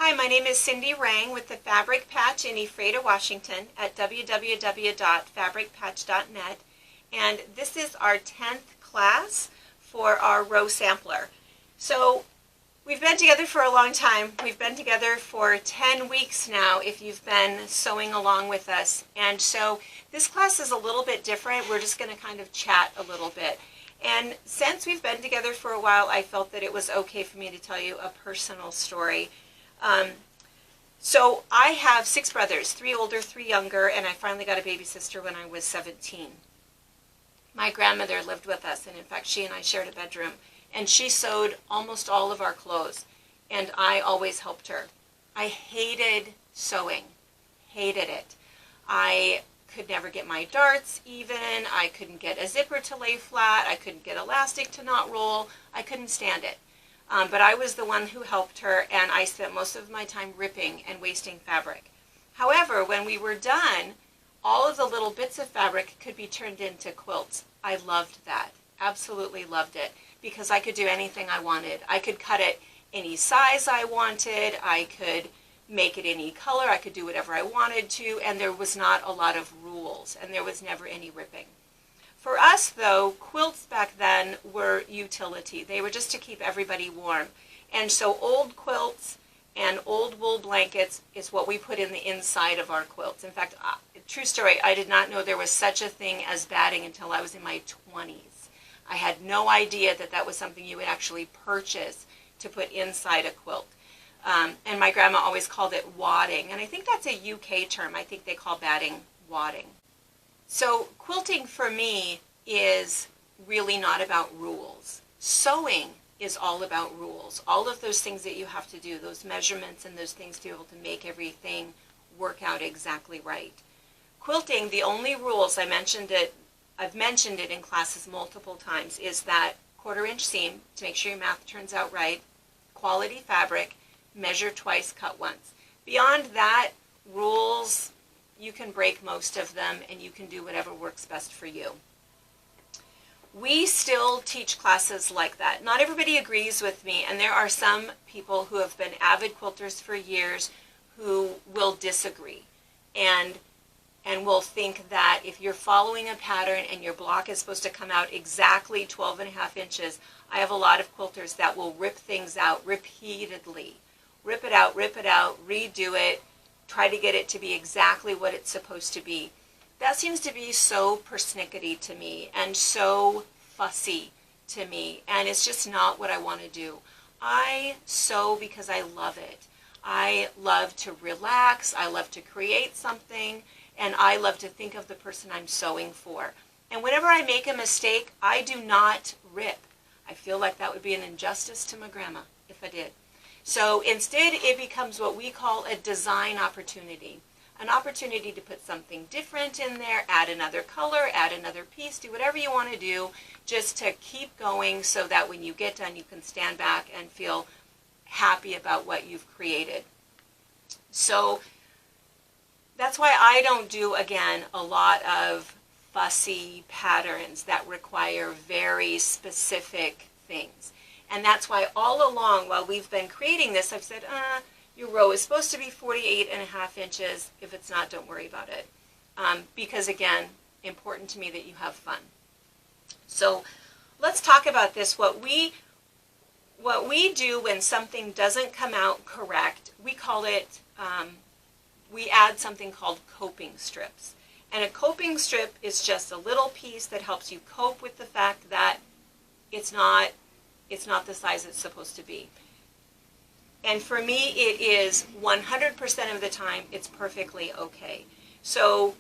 Hi, my name is Cindy Rang with the Fabric Patch in Ephrata, Washington at www.fabricpatch.net, and this is our 10th class for our row sampler. So we've been together for a long time. We've been together for 10 weeks now if you've been sewing along with us, and so this class is a little bit different. We're just going to kind of chat a little bit. And since we've been together for a while, I felt that it was okay for me to tell you a personal story. So I have 6 brothers, 3 older, 3 younger, and I finally got a baby sister when I was 17. My grandmother lived with us, and in fact she and I shared a bedroom, and she sewed almost all of our clothes, and I always helped her. I hated sewing, hated it. I could never get my darts even, I couldn't get a zipper to lay flat, I couldn't get elastic to not roll, I couldn't stand it. But I was the one who helped her, and I spent most of my time ripping and wasting fabric. However, when we were done, all of the little bits of fabric could be turned into quilts. I loved that, absolutely loved it, because I could do anything I wanted. I could cut it any size I wanted, I could make it any color, I could do whatever I wanted to, and there was not a lot of rules, and there was never any ripping. For us, though, quilts back then were utility. They were just to keep everybody warm. And so old quilts and old wool blankets is what we put in the inside of our quilts. In fact, true story, I did not know there was such a thing as batting until I was in my 20s. I had no idea that that was something you would actually purchase to put inside a quilt. And my grandma always called it wadding. And I think that's a UK term. I think they call batting wadding. So quilting for me is really not about rules. Sewing is all about rules. All of those things that you have to do, those measurements and those things to be able to make everything work out exactly right. Quilting, the only rules, I've mentioned it in classes multiple times, is that 1/4 inch seam to make sure your math turns out right, quality fabric, measure twice, cut once. Beyond that, rules, you can break most of them and you can do whatever works best for you. We still teach classes like that. Not everybody agrees with me, and there are some people who have been avid quilters for years who will disagree and will think that if you're following a pattern and your block is supposed to come out exactly 12.5 inches, I have a lot of quilters that will rip things out repeatedly. Rip it out, redo it, try to get it to be exactly what it's supposed to be. That seems to be so persnickety to me and so fussy to me, and it's just not what I want to do. I sew because I love it. I love to relax, I love to create something, and I love to think of the person I'm sewing for. And whenever I make a mistake, I do not rip. I feel like that would be an injustice to my grandma if I did. So instead, it becomes what we call a design opportunity. An opportunity to put something different in there, add another color, add another piece, do whatever you want to do, just to keep going so that when you get done, you can stand back and feel happy about what you've created. So that's why I don't do, again, a lot of fussy patterns that require very specific things. And that's why all along while we've been creating this, I've said, your row is supposed to be 48.5 inches. If it's not, don't worry about it. Because again, important to me that you have fun. So let's talk about this. What we do when something doesn't come out correct, we call it, we add something called coping strips. And a coping strip is just a little piece that helps you cope with the fact that it's not the size it's supposed to be. And for me, it is 100% of the time, it's perfectly okay. So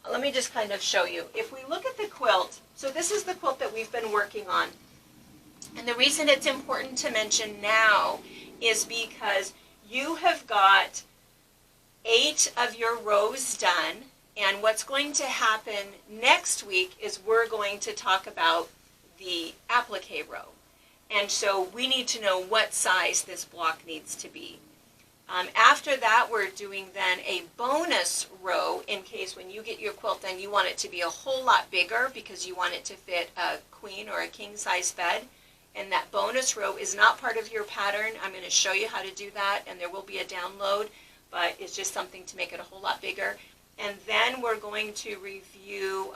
let me just kind of show you. If we look at the quilt, so this is the quilt that we've been working on. And the reason it's important to mention now is because you have got 8 of your rows done. And what's going to happen next week is we're going to talk about the appliqué row. And so we need to know what size this block needs to be. After that, we're doing then a bonus row in case when you get your quilt done, you want it to be a whole lot bigger because you want it to fit a queen or a king size bed. and that bonus row is not part of your pattern. I'm going to show you how to do that, and there will be a download, but it's just something to make it a whole lot bigger. And then we're going to review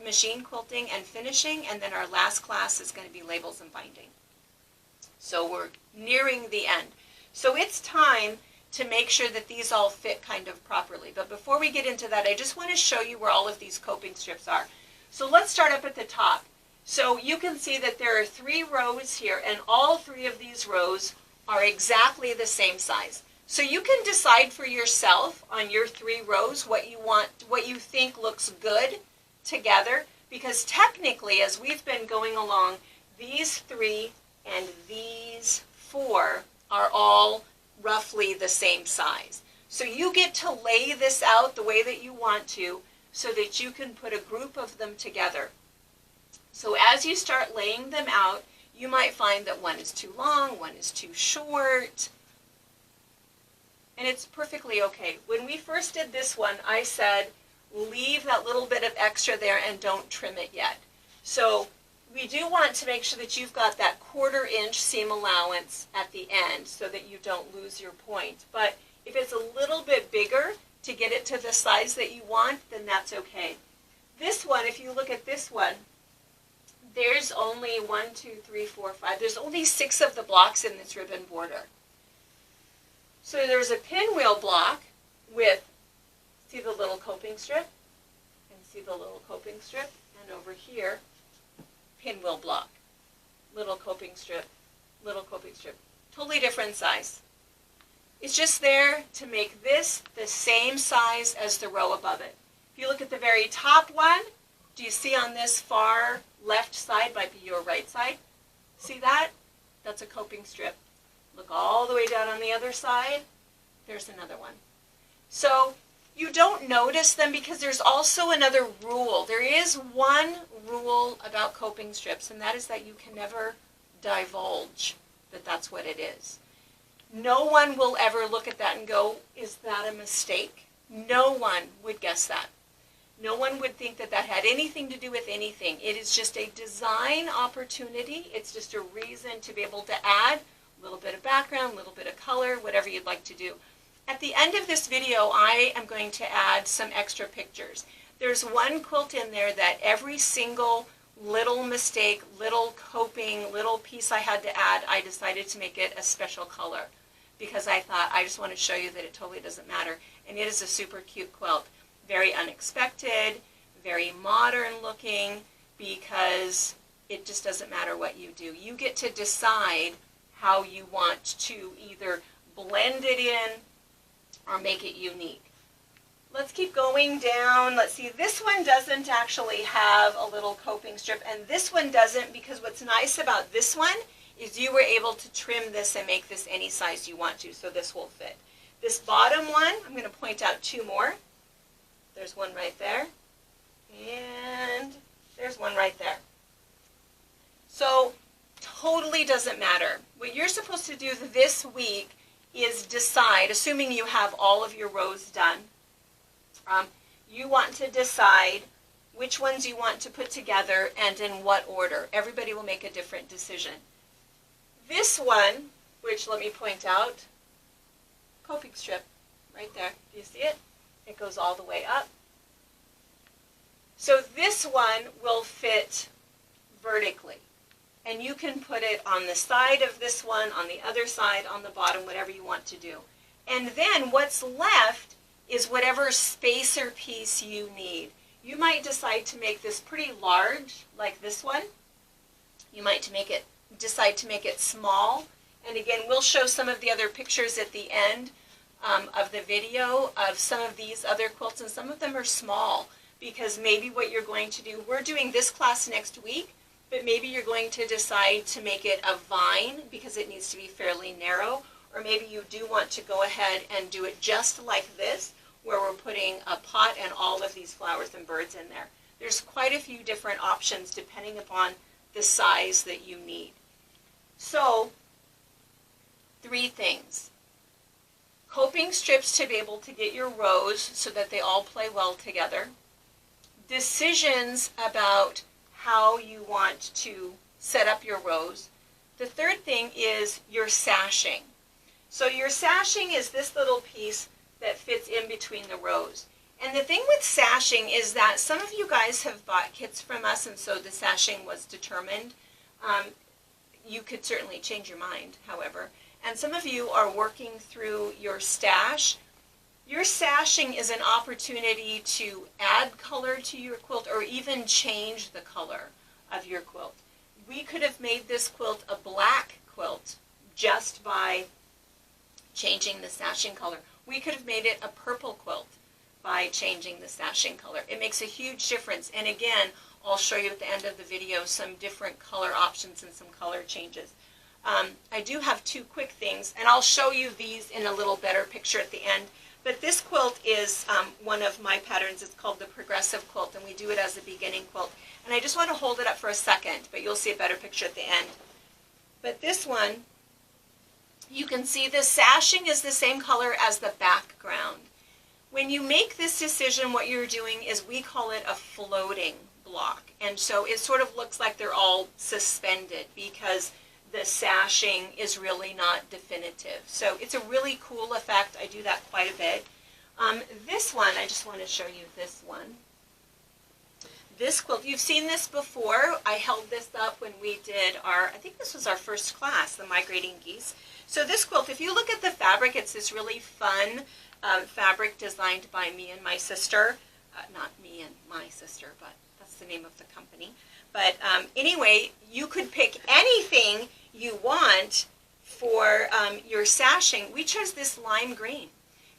machine quilting and finishing, and then our last class is going to be labels and binding. So we're nearing the end. So it's time to make sure that these all fit kind of properly. But before we get into that, I just want to show you where all of these coping strips are. So let's start up at the top. So you can see that there are 3 rows here, and all 3 of these rows are exactly the same size. So you can decide for yourself on your 3 rows what you want, what you think looks good together, because technically, as we've been going along, these 3 and these 4 are all roughly the same size. So you get to lay this out the way that you want to so that you can put a group of them together. So as you start laying them out, you might find that one is too long, one is too short, and it's perfectly okay. When we first did this one, I said, leave that little bit of extra there and don't trim it yet. So we do want to make sure that you've got that 1/4 inch seam allowance at the end so that you don't lose your point. But if it's a little bit bigger to get it to the size that you want, then that's okay. This one, if you look at this one, there's only 1, 2, 3, 4, 5. There's only 6 of the blocks in this ribbon border. So there's a pinwheel block with, see the little coping strip? And see the little coping strip? And over here, pinwheel block. Little coping strip, little coping strip. Totally different size. It's just there to make this the same size as the row above it. If you look at the very top one, do you see on this far left side, might be your right side? See that? That's a coping strip. Look all the way down on the other side. There's another one. So you don't notice them because there's also another rule. There is one rule about coping strips, and that is that you can never divulge that that's what it is. No one will ever look at that and go, is that a mistake? No one would guess that. No one would think that that had anything to do with anything. It is just a design opportunity. It's just a reason to be able to add a little bit of background, a little bit of color, whatever you'd like to do. At the end of this video, I am going to add some extra pictures. There's one quilt in there that every single little mistake, little coping, little piece I had to add, I decided to make it a special color because I thought I just want to show you that it totally doesn't matter. And it is a super cute quilt. Very unexpected, very modern looking, because it just doesn't matter what you do. You get to decide how you want to either blend it in or make it unique. Let's keep going down. Let's see, this one doesn't actually have a little coping strip, and this one doesn't, because what's nice about this one is you were able to trim this and make this any size you want to, so this will fit. This bottom one, I'm going to point out 2 more. There's one right there, and there's one right there. So totally doesn't matter. What you're supposed to do this week is decide, assuming you have all of your rows done, you want to decide which ones you want to put together and in what order. Everybody will make a different decision. This one, which let me point out, coping strip right there. Do you see it? It goes all the way up. So this one will fit vertically. And you can put it on the side of this one, on the other side, on the bottom, whatever you want to do. And then what's left is whatever spacer piece you need. You might decide to make this pretty large, like this one. You might decide to make it small. And again, we'll show some of the other pictures at the end of the video of some of these other quilts, and some of them are small because maybe what you're going to do, we're doing this class next week, but maybe you're going to decide to make it a vine because it needs to be fairly narrow, or maybe you do want to go ahead and do it just like this, where we're putting a pot and all of these flowers and birds in there. There's quite a few different options depending upon the size that you need. So, 3 things. Coping strips to be able to get your rows so that they all play well together. Decisions about how you want to set up your rows. The third thing is your sashing. So your sashing is this little piece that fits in between the rows. And the thing with sashing is that some of you guys have bought kits from us, and so the sashing was determined. You could certainly change your mind, however. And some of you are working through your stash. Your sashing is an opportunity to add color to your quilt or even change the color of your quilt. We could have made this quilt a black quilt just by changing the sashing color. We could have made it a purple quilt by changing the sashing color. It makes a huge difference. And again, I'll show you at the end of the video some different color options and some color changes. I do have two quick things, and I'll show you these in a little better picture at the end. But this quilt is one of my patterns. It's called the Progressive Quilt, and we do it as a beginning quilt. And I just want to hold it up for a second, but you'll see a better picture at the end. But this one, you can see the sashing is the same color as the background. When you make this decision, what you're doing is we call it a floating block. And so it sort of looks like they're all suspended because the sashing is really not definitive. So it's a really cool effect. I do that quite a bit. This one, I just want to show you this one. This quilt, you've seen this before. I held this up when we did I think this was our first class, the Migrating Geese. So this quilt, if you look at the fabric, it's this really fun fabric designed by me and my sister. Not me and my sister, but that's the name of the company. But anyway, you could pick anything you want for your sashing. We chose this lime green.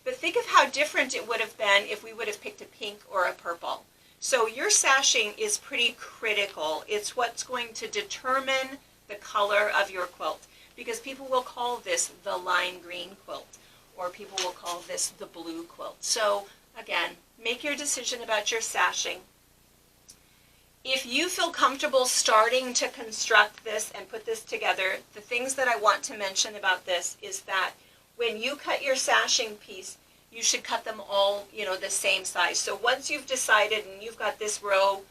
But think of how different it would have been if we would have picked a pink or a purple. So your sashing is pretty critical. It's what's going to determine the color of your quilt. Because people will call this the lime green quilt, or people will call this the blue quilt. So again, make your decision about your sashing. If you feel comfortable starting to construct this and put this together, the things that I want to mention about this is that when you cut your sashing piece, you should cut them all, the same size. So once you've decided and you've got this row,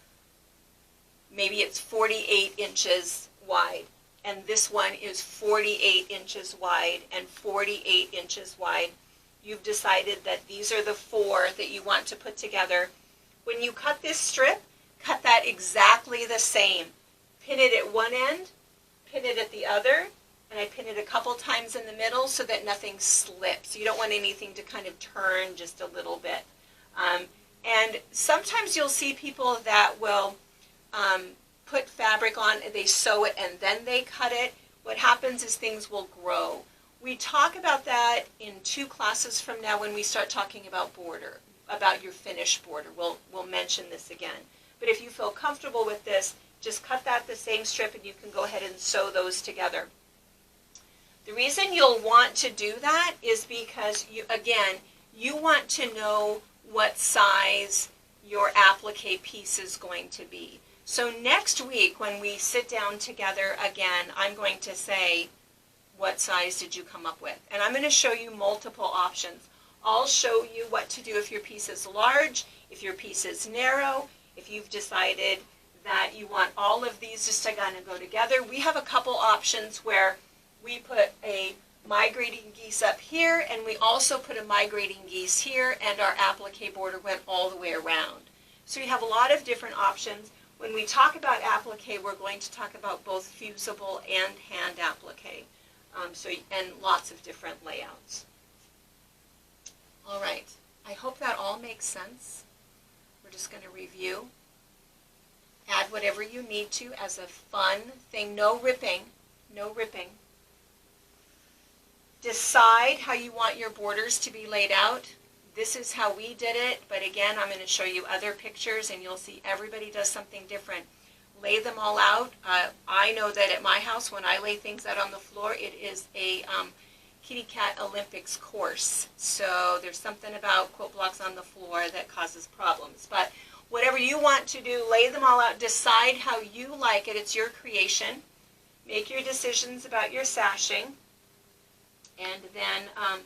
maybe it's 48 inches wide, and this one is 48 inches wide and 48 inches wide, you've decided that these are the four that you want to put together. When you cut this strip, cut that exactly the same. Pin it at one end, pin it at the other, and I pin it a couple times in the middle so that nothing slips. You don't want anything to kind of turn just a little bit. And sometimes you'll see people that will put fabric on, they sew it, and then they cut it. What happens is things will grow. We talk about that in 2 classes from now when we start talking about border, about your finished border. We'll mention this again. But if you feel comfortable with this, just cut that the same strip and you can go ahead and sew those together. The reason you'll want to do that is because, you want to know what size your applique piece is going to be. So next week when we sit down together again, I'm going to say, what size did you come up with? And I'm going to show you multiple options. I'll show you what to do if your piece is large, if your piece is narrow, if you've decided that you want all of these just to kind of go together. We have a couple options where we put a migrating geese up here, and we also put a migrating geese here, and our applique border went all the way around. So you have a lot of different options. When we talk about applique, we're going to talk about both fusible and hand applique, and lots of different layouts. All right, I hope that all makes sense. We're just going to review. Add whatever you need to as a fun thing. No ripping. No ripping. Decide how you want your borders to be laid out. This is how we did it, but again, I'm going to show you other pictures and you'll see everybody does something different. Lay them all out. I know that at my house, when I lay things out on the floor, it is a Kitty Cat Olympics course. So there's something about quilt blocks on the floor that causes problems. But whatever you want to do, lay them all out. Decide how you like it. It's your creation. Make your decisions about your sashing. And then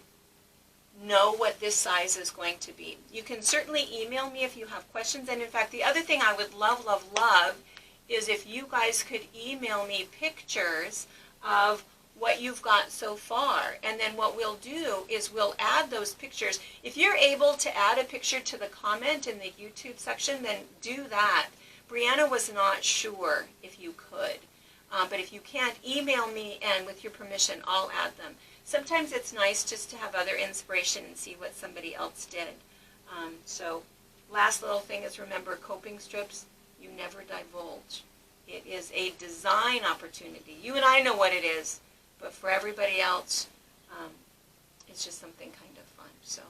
know what this size is going to be. You can certainly email me if you have questions. And in fact, the other thing I would love, love, love is if you guys could email me pictures of what you've got so far. And then what we'll do is we'll add those pictures. If you're able to add a picture to the comment in the YouTube section, then do that. Brianna was not sure if you could. But if you can't, email me, and with your permission, I'll add them. Sometimes it's nice just to have other inspiration and see what somebody else did. So last little thing is, remember, coping strips, you never divulge. It is a design opportunity. You and I know what it is, but for everybody else, it's just something kind of fun. So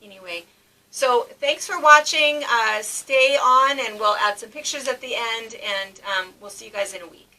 anyway, so thanks for watching. Stay on, and we'll add some pictures at the end, and we'll see you guys in a week.